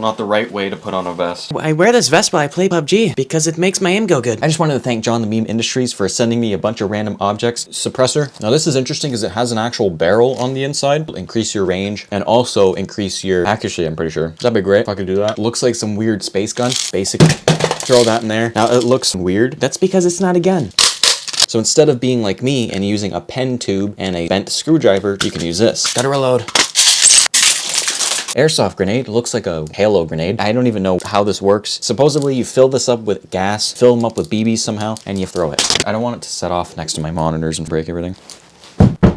not the right way to put on a vest. I wear this vest while I play PUBG because it makes my aim go good. I just wanted to thank John the Meme Industries for sending me a bunch of random objects. Suppressor. Now this is interesting because it has an actual barrel on the inside. It'll increase your range and also increase your accuracy, I'm pretty sure. That'd be great if I could do that. Looks like some weird space gun. Basic. Throw that in there. Now it looks weird. That's because it's not a gun. So instead of being like me and using a pen tube and a bent screwdriver, you can use this. Gotta reload. Airsoft grenade looks like a halo grenade. I don't even know how this works. Supposedly you fill this up with gas, fill them up with BBs somehow, and you throw it. I don't want it to set off next to my monitors and break everything.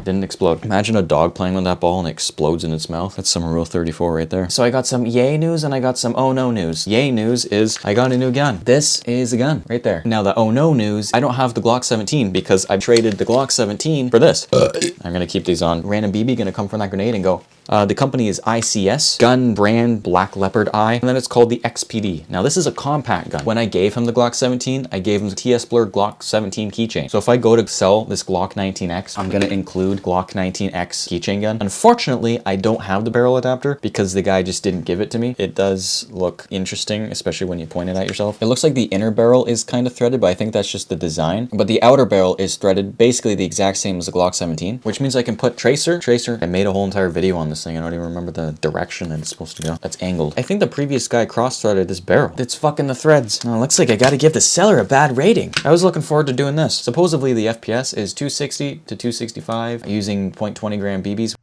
Didn't explode. Imagine a dog playing with that ball and it explodes in its mouth. That's some Rule 34 right there. So I got some yay news and I got some oh no news. Yay news is I got a new gun. This is a gun right there. Now the oh no news, I don't have the Glock 17 because I traded the Glock 17 for this. I'm gonna keep these on. Random BB gonna come from that grenade and go. The company is ICS, gun brand Black Leopard Eye, and then it's called the XPD. Now this is a compact gun. When I gave him the Glock 17, I gave him the TS Blur Glock 17 keychain. So if I go to sell this Glock 19X, I'm gonna include Glock 19X keychain gun. Unfortunately, I don't have the barrel adapter because the guy just didn't give it to me. It does look interesting, especially when you point it at yourself. It looks like the inner barrel is kind of threaded, but I think that's just the design. But the outer barrel is threaded, basically the exact same as the Glock 17, which means I can put tracer. I made a whole entire video on this thing. I don't even remember the direction that it's supposed to go. That's angled. I think the previous guy cross-threaded this barrel. It's fucking the threads. Oh, looks like I gotta give the seller a bad rating. I was looking forward to doing this. Supposedly the FPS is 260 to 265 using 0.20 gram BBs.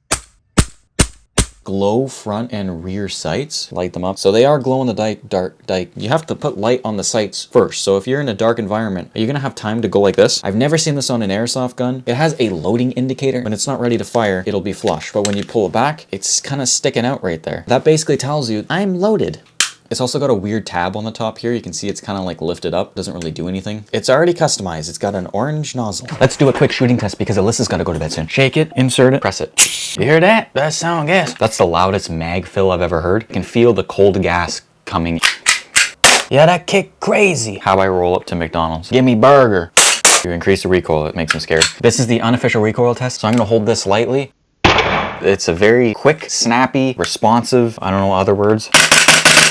Glow front and rear sights, light them up. So they are glow in the dark. You have to put light on the sights first. So if you're in a dark environment, are you gonna have time to go like this? I've never seen this on an airsoft gun. It has a loading indicator. When it's not ready to fire, it'll be flush. But when you pull it back, it's kind of sticking out right there. That basically tells you I'm loaded. It's also got a weird tab on the top here. You can see it's kind of like lifted up. Doesn't really do anything. It's already customized. It's got an orange nozzle. Let's do a quick shooting test because Alyssa's got to go to bed soon. Shake it, insert it, press it. You hear that? That's sound gas. That's the loudest mag fill I've ever heard. You can feel the cold gas coming. Yeah, that kick crazy. How I roll up to McDonald's. Give me burger. You increase the recoil, it makes them scared. This is the unofficial recoil test. So I'm gonna hold this lightly. It's a very quick, snappy, responsive, I don't know other words.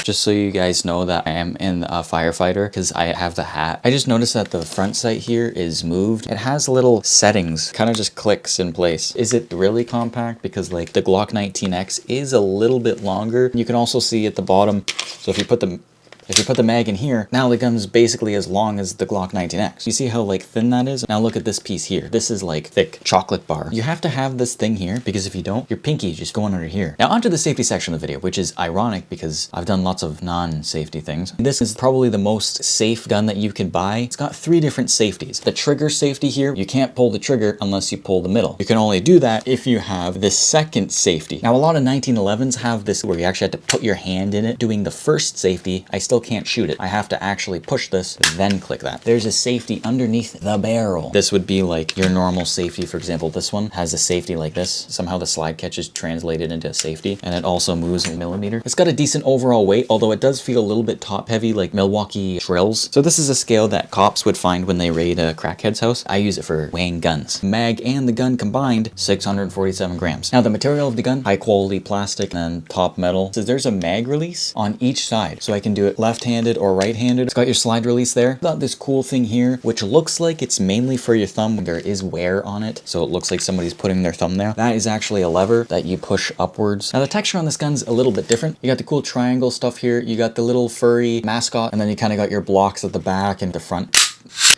Just so you guys know that I am in a firefighter because I have the hat. I just noticed that the front sight here is moved. It has little settings, kind of just clicks in place. Is it really compact? Because like the Glock 19X is a little bit longer. You can also see at the bottom, so if you put the mag in here, now the gun's basically as long as the Glock 19X. You see how like thin that is? Now look at this piece here. This is like thick chocolate bar. You have to have this thing here because if you don't, your pinky is just going under here. Now onto the safety section of the video, which is ironic because I've done lots of non-safety things. This is probably the most safe gun that you can buy. It's got 3 different safeties. The trigger safety here, you can't pull the trigger unless you pull the middle. You can only do that if you have the second safety. Now a lot of 1911s have this where you actually have to put your hand in it. Doing the first safety, I still can't shoot it. I have to actually push this, then click that. There's a safety underneath the barrel. This would be like your normal safety. For example, this one has a safety like this. Somehow the slide catch is translated into a safety, and it also moves in millimeter. It's got a decent overall weight, although it does feel a little bit top heavy like Milwaukee drills. So this is a scale that cops would find when they raid a crackhead's house. I use it for weighing guns. Mag and the gun combined, 647 grams. Now the material of the gun, high quality plastic and top metal. So there's a mag release on each side. So I can do it left-handed or right-handed. It's got your slide release there. Got this cool thing here, which looks like it's mainly for your thumb. There is wear on it, so it looks like somebody's putting their thumb there. That is actually a lever that you push upwards. Now the texture on this gun's a little bit different. You got the cool triangle stuff here. You got the little furry mascot, and then you kind of got your blocks at the back and the front.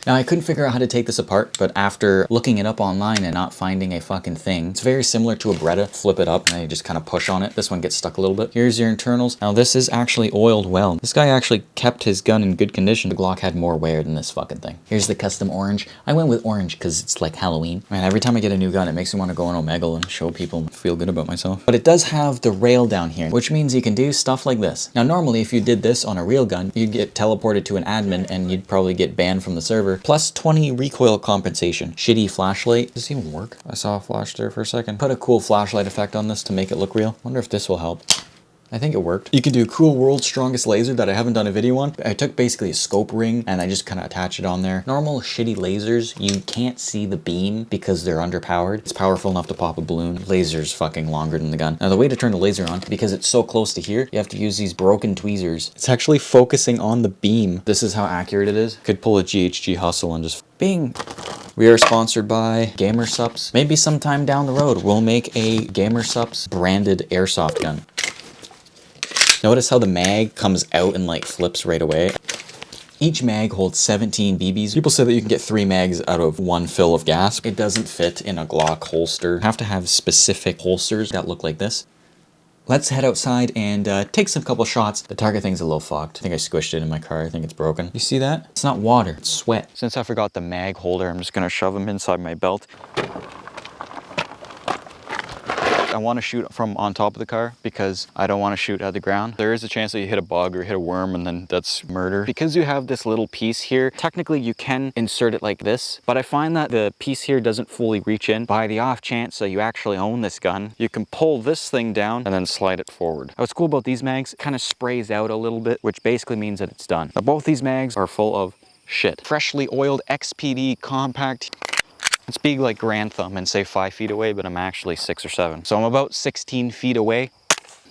Now I couldn't figure out how to take this apart, but after looking it up online and not finding a fucking thing, it's very similar to a Beretta. Flip it up and then you just kind of push on it. This one gets stuck a little bit. Here's your internals. Now this is actually oiled well. This guy actually kept his gun in good condition. The Glock had more wear than this fucking thing. Here's the custom orange. I went with orange because it's like Halloween. Man, every time I get a new gun, it makes me want to go on Omegle and show people and feel good about myself. But it does have the rail down here, which means you can do stuff like this. Now normally if you did this on a real gun, you'd get teleported to an admin and you'd probably get banned from the server. Plus 20 recoil compensation. Shitty flashlight. Does this even work? I saw a flash there for a second. Put a cool flashlight effect on this to make it look real. Wonder if this will help. I think it worked. You can do cool world's strongest laser that I haven't done a video on. I took basically a scope ring and I just kind of attach it on there. Normal shitty lasers, you can't see the beam because they're underpowered. It's powerful enough to pop a balloon. Laser's fucking longer than the gun. Now the way to turn the laser on, because it's so close to here, you have to use these broken tweezers. It's actually focusing on the beam. This is how accurate it is. Could pull a GHG hustle and just bing. We are sponsored by GamerSups. Maybe sometime down the road, we'll make a GamerSups branded airsoft gun. Notice how the mag comes out and like flips right away. Each mag holds 17 BBs. People say that you can get 3 mags out of 1 fill of gas. It doesn't fit in a Glock holster. You have to have specific holsters that look like this. Let's head outside and take some couple shots. The target thing's a little fucked. I think I squished it in my car. I think it's broken. You see that? It's not water, it's sweat. Since I forgot the mag holder, I'm just gonna shove them inside my belt. I want to shoot from on top of the car because I don't want to shoot at the ground. There is a chance that you hit a bug or hit a worm and then that's murder. Because you have this little piece here, technically you can insert it like this, but I find that the piece here doesn't fully reach in. By the off chance that you actually own this gun, you can pull this thing down and then slide it forward. What's cool about these mags, it kind of sprays out a little bit, which basically means that it's done. Now both these mags are full of shit. Freshly oiled XPD Compact. It's big like grand thumb and say 5 feet away, but I'm actually 6 or 7. So I'm about 16 feet away.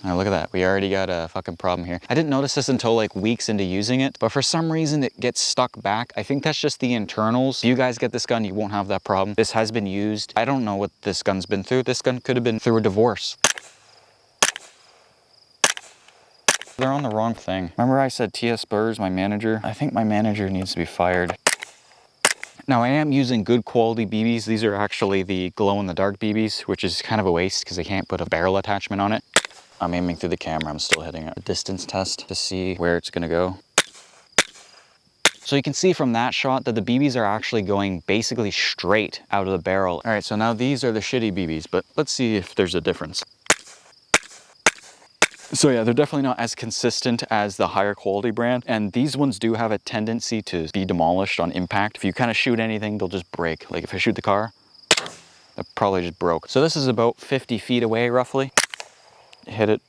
Now look at that, we already got a fucking problem here. I didn't notice this until like weeks into using it, but for some reason it gets stuck back. I think that's just the internals. If you guys get this gun, you won't have that problem. This has been used. I don't know what this gun's been through. This gun could have been through a divorce. They're on the wrong thing. Remember I said TS Burrs, my manager? I think my manager needs to be fired. Now I am using good quality BBs. These are actually the glow-in-the-dark BBs, which is kind of a waste because I can't put a barrel attachment on it. I'm aiming through the camera. I'm still hitting a distance test to see where it's gonna go. So you can see from that shot that the BBs are actually going basically straight out of the barrel. All right, so now these are the shitty BBs, but let's see if there's a difference. So yeah, they're definitely not as consistent as the higher quality brand. And these ones do have a tendency to be demolished on impact. If you kind of shoot anything, they'll just break. Like if I shoot the car, it probably just broke. So this is about 50 feet away roughly. Hit it.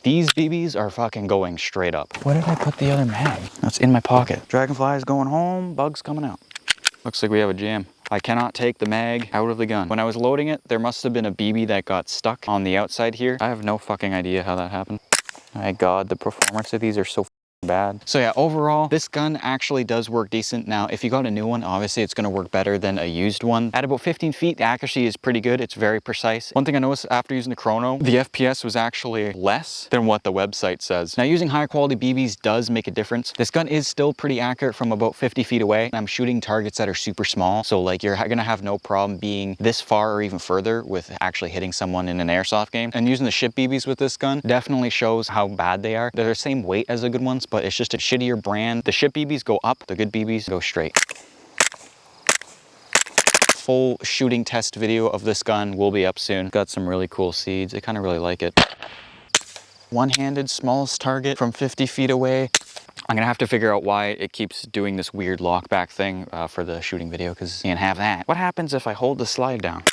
These BBs are fucking going straight up. Where did I put the other mag? That's in my pocket. Dragonfly is going home, bugs coming out. Looks like we have a jam. I cannot take the mag out of the gun. When I was loading it, there must have been a BB that got stuck on the outside here. I have no fucking idea how that happened. My God, the performance of these are so bad. So yeah, overall, this gun actually does work decent. Now, if you got a new one, obviously it's gonna work better than a used one. At about 15 feet, the accuracy is pretty good. It's very precise. One thing I noticed after using the chrono, the FPS was actually less than what the website says. Now, using high quality BBs does make a difference. This gun is still pretty accurate from about 50 feet away. I'm shooting targets that are super small. So like you're gonna have no problem being this far or even further with actually hitting someone in an airsoft game. And using the shit BBs with this gun definitely shows how bad they are. They're the same weight as the good ones, but it's just a shittier brand. The shit BBs go up, the good BBs go straight. Full shooting test video of this gun will be up soon. Got some really cool seeds. I kind of really like it. One-handed, smallest target from 50 feet away. I'm gonna have to figure out why it keeps doing this weird lockback thing for the shooting video, because you can't have that. What happens if I hold the slide down?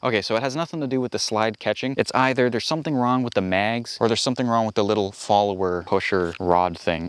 Okay, so it has nothing to do with the slide catching. It's either there's something wrong with the mags or there's something wrong with the little follower pusher rod thing.